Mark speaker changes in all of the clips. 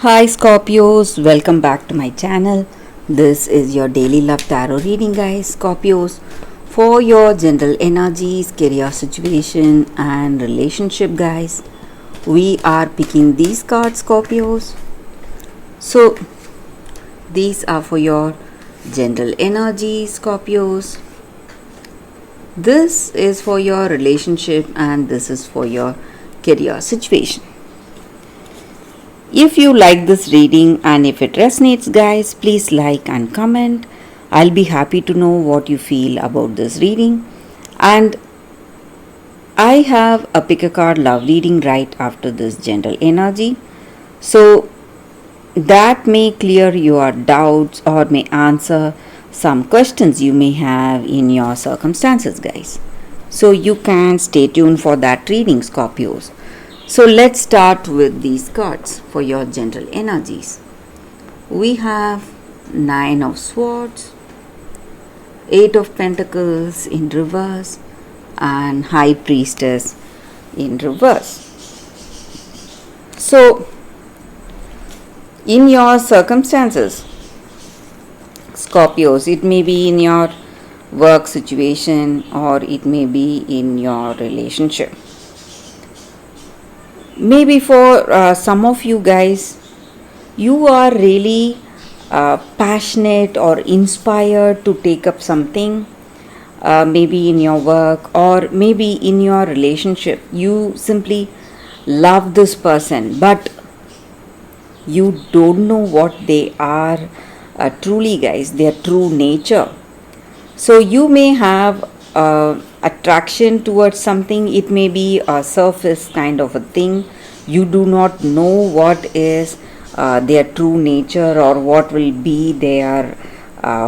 Speaker 1: Hi Scorpios, welcome back to my channel. This is your daily love tarot reading, guys. Scorpios, for your general energies, career situation, and relationship, guys. We are picking these cards, Scorpios. So, these are for your general energies, Scorpios. This is for your relationship, and this is for your career situation. If you like this reading and if it resonates, guys, please like and comment. I'll be happy to know what you feel about this reading. And I have a pick a card love reading right after this general energy. So that may clear your doubts or may answer some questions you may have in your circumstances, guys. So you can stay tuned for that reading, Scorpios. So let's start with these cards for your general energies. We have Nine of Swords, Eight of Pentacles in reverse, and High Priestess in reverse. So, in your circumstances, Scorpios, it may be in your work situation or it may be in your relationship. Maybe for some of you guys, you are really passionate or inspired to take up something, maybe in your work or maybe in your relationship. You simply love this person, but you don't know what they are truly, guys, their true nature. So you may have attraction towards something. It may be a surface kind of a thing. You do not know what is their true nature or what will be their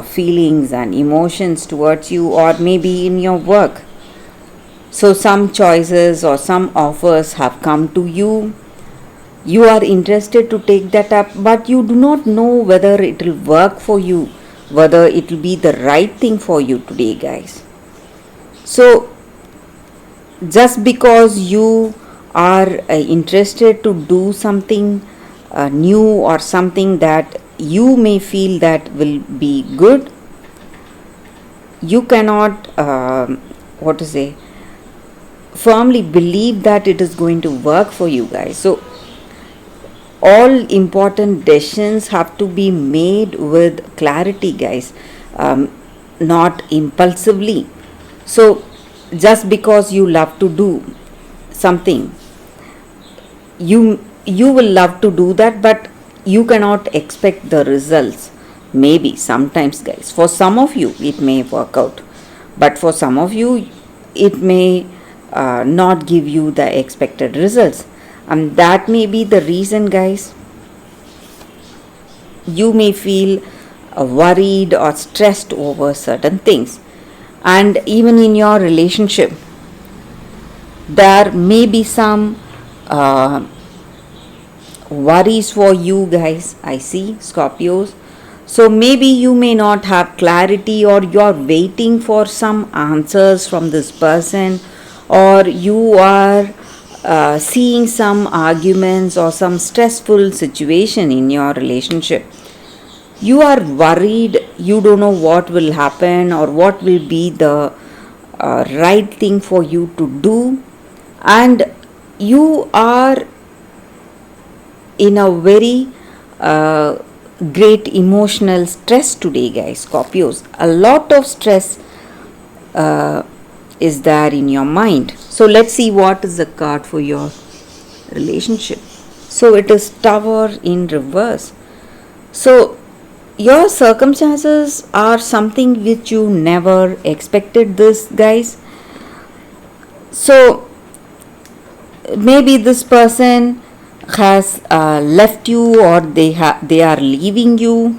Speaker 1: feelings and emotions towards you, or maybe in your work. So some choices or some offers have come to you. You are interested to take that up, but you do not know whether it will work for you, whether it will be the right thing for you today, guys. So just because you are interested to do something new or something that you may feel that will be good, you cannot firmly believe that it is going to work for you, guys. So all important decisions have to be made with clarity, guys, not impulsively. So just because you love to do something, you will love to do that, but you cannot expect the results. Maybe sometimes, guys, for some of you it may work out, but for some of you it may not give you the expected results. And that may be the reason, guys, you may feel worried or stressed over certain things. And even in your relationship, there may be some worries for you, guys. I see, Scorpios. So maybe you may not have clarity, or you're waiting for some answers from this person, or you are seeing some arguments or some stressful situation in your relationship. You are worried, you don't know what will happen or what will be the right thing for you to do, and you are in a very great emotional stress today, guys, Scorpios. A lot of stress is there in your mind. So let's see what is the card for your relationship. So it is Tower in reverse. So your circumstances are something which you never expected this, guys. So maybe this person has left you, or they are leaving you,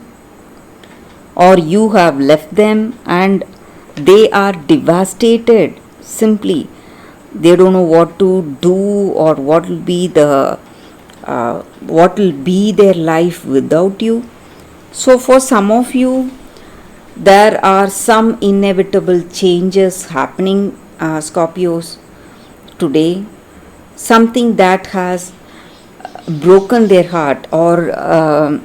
Speaker 1: or you have left them and they are devastated. Simply they don't know what to do or what will be their life without you. So for some of you, there are some inevitable changes happening, Scorpios, today. Something that has broken their heart, or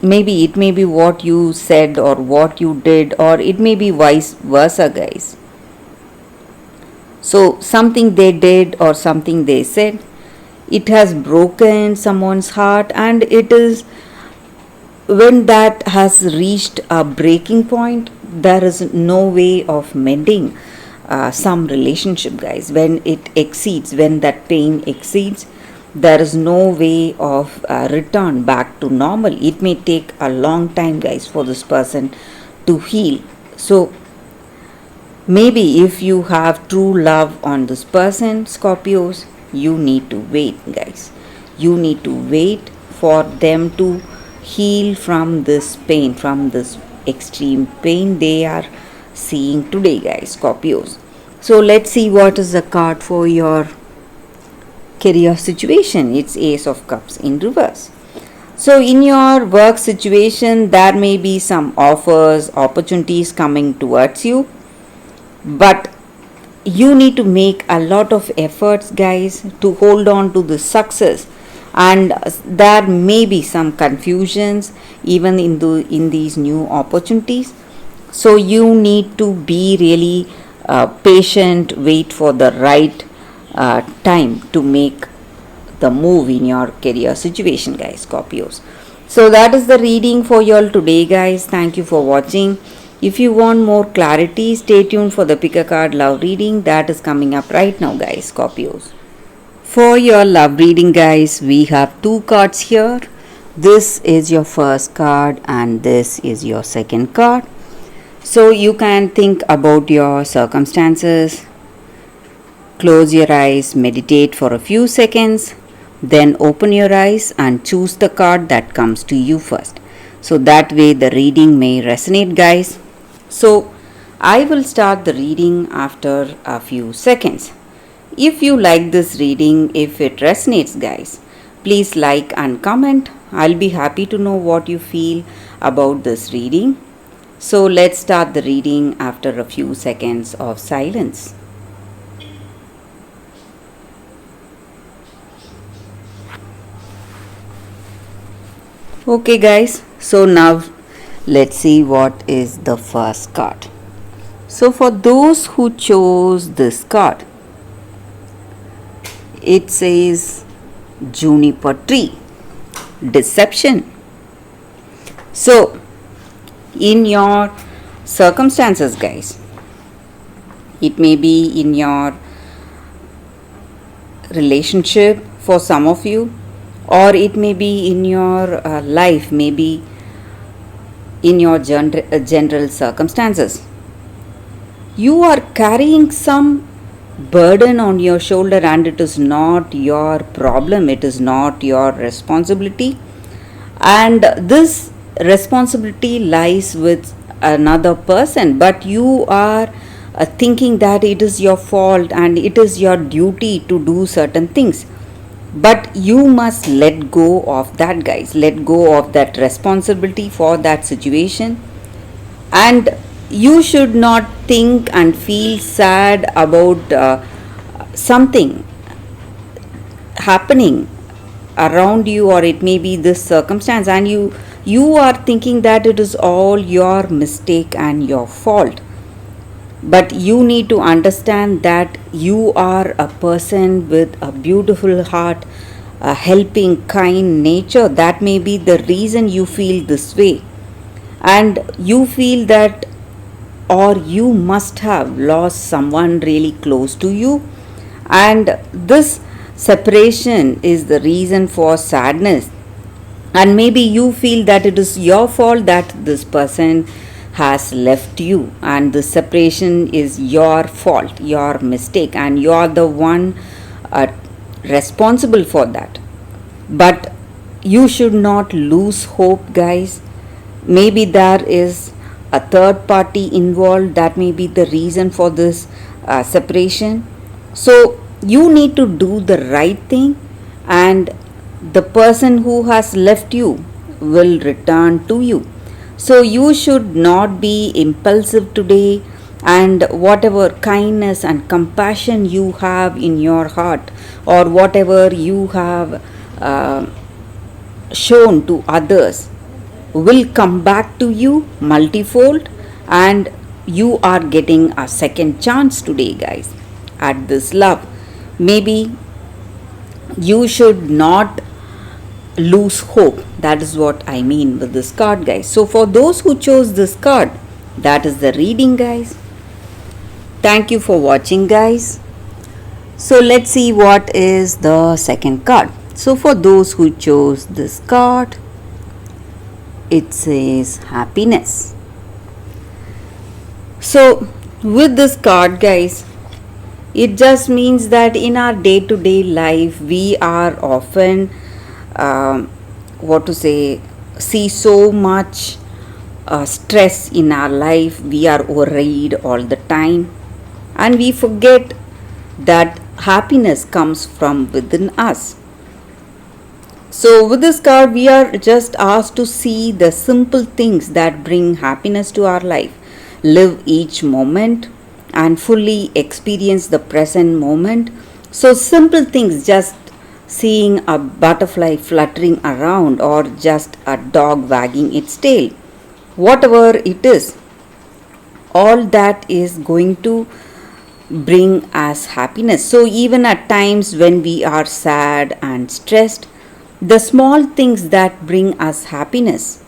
Speaker 1: maybe it may be what you said or what you did, or it may be vice versa, guys. So something they did or something they said, it has broken someone's heart, and it is when that has reached a breaking point, there is no way of mending some relationship, guys. When it exceeds, when that pain exceeds, there is no way of return back to normal. It may take a long time, guys, for this person to heal. So maybe if you have true love on this person, Scorpios, you need to wait, guys. You need to wait for them to heal from this pain, from this extreme pain they are seeing today, guys, Scorpios. So let's see what is the card for your career situation. It's Ace of Cups in reverse. So in your work situation, there may be some offers, opportunities coming towards you, but you need to make a lot of efforts, guys, to hold on to the success. And there may be some confusions even in these new opportunities. So you need to be really patient, wait for the right time to make the move in your career situation, guys, Scorpios. So that is the reading for you all today, guys. Thank you for watching. If you want more clarity, stay tuned for the pick a card love reading that is coming up right now, guys, Scorpios. For your love reading, guys, we have two cards here. This is your first card and this is your second card. So you can think about your circumstances, close your eyes, meditate for a few seconds, then open your eyes and choose the card that comes to you first. So that way the reading may resonate, guys. So I will start the reading after a few seconds. If you like this reading, if it resonates, guys, please like and comment. I'll be happy to know what you feel about this reading. So let's start the reading after a few seconds of silence. Okay, guys, so now let's see what is the first card. So for those who chose this card, it says juniper tree, deception. So in your circumstances, guys, it may be in your relationship for some of you, or it may be in your life, maybe in your general circumstances. You are carrying some burden on your shoulder, and it is not your problem, it is not your responsibility, and this responsibility lies with another person, but you are thinking that it is your fault and it is your duty to do certain things. But you must let go of that, guys. Let go of that responsibility for that situation. And you should not think and feel sad about something happening around you, or it may be this circumstance, and you are thinking that it is all your mistake and your fault. But you need to understand that you are a person with a beautiful heart, a helping, kind nature. That may be the reason you feel this way. And you feel that, or you must have lost someone really close to you. And this separation is the reason for sadness. And maybe you feel that it is your fault that this person has left you, and the separation is your fault, your mistake, and you are the one responsible for that. But you should not lose hope, guys. Maybe there is a third party involved, that may be the reason for this separation. So you need to do the right thing, and the person who has left you will return to you. So you should not be impulsive today, and whatever kindness and compassion you have in your heart, or whatever you have uh, shown to others will come back to you multifold, and you are getting a second chance today, guys, at this love. Maybe you should not lose hope. That is what I mean with this card, guys. So for those who chose this card, that is the reading, guys. Thank you for watching, guys. So let's see what is the second card. So for those who chose this card, it says happiness. So with this card, guys, it just means that in our day-to-day life we are often see so much stress in our life. We are worried all the time, and we forget that happiness comes from within us. So with this card, we are just asked to see the simple things that bring happiness to our life, live each moment and fully experience the present moment. So simple things, just seeing a butterfly fluttering around or just a dog wagging its tail, whatever it is, all that is going to bring us happiness. So even at times when we are sad and stressed, the small things that bring us happiness,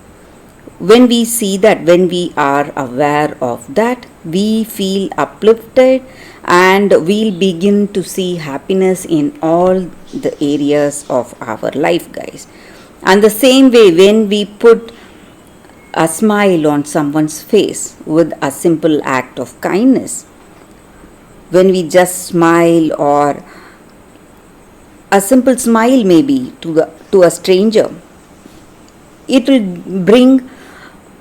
Speaker 1: when we see that, when we are aware of that, we feel uplifted and we'll begin to see happiness in all the areas of our life, guys. And the same way, when we put a smile on someone's face with a simple act of kindness, when we just smile, or a simple smile maybe to a stranger, it will bring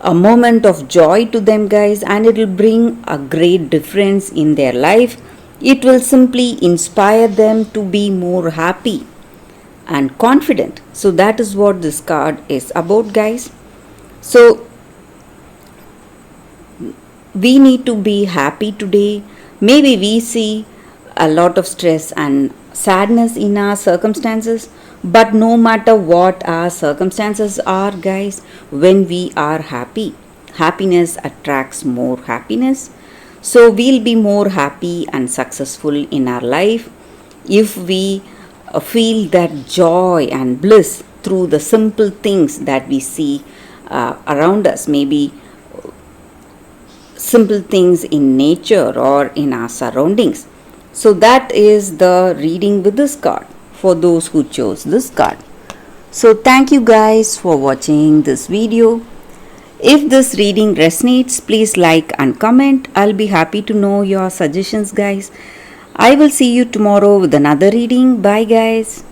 Speaker 1: a moment of joy to them, guys, and it will bring a great difference in their life. It will simply inspire them to be more happy and confident. So that is what this card is about, guys. So we need to be happy today. Maybe we see a lot of stress and sadness in our circumstances, but no matter what our circumstances are, guys, when we are happy, happiness attracts more happiness. So we'll be more happy and successful in our life if we feel that joy and bliss through the simple things that we see around us. Maybe simple things in nature or in our surroundings. So that is the reading with this card for those who chose this card. So thank you guys for watching this video. If this reading resonates, please like and comment. I'll be happy to know your suggestions, guys. I will see you tomorrow with another reading. Bye, guys.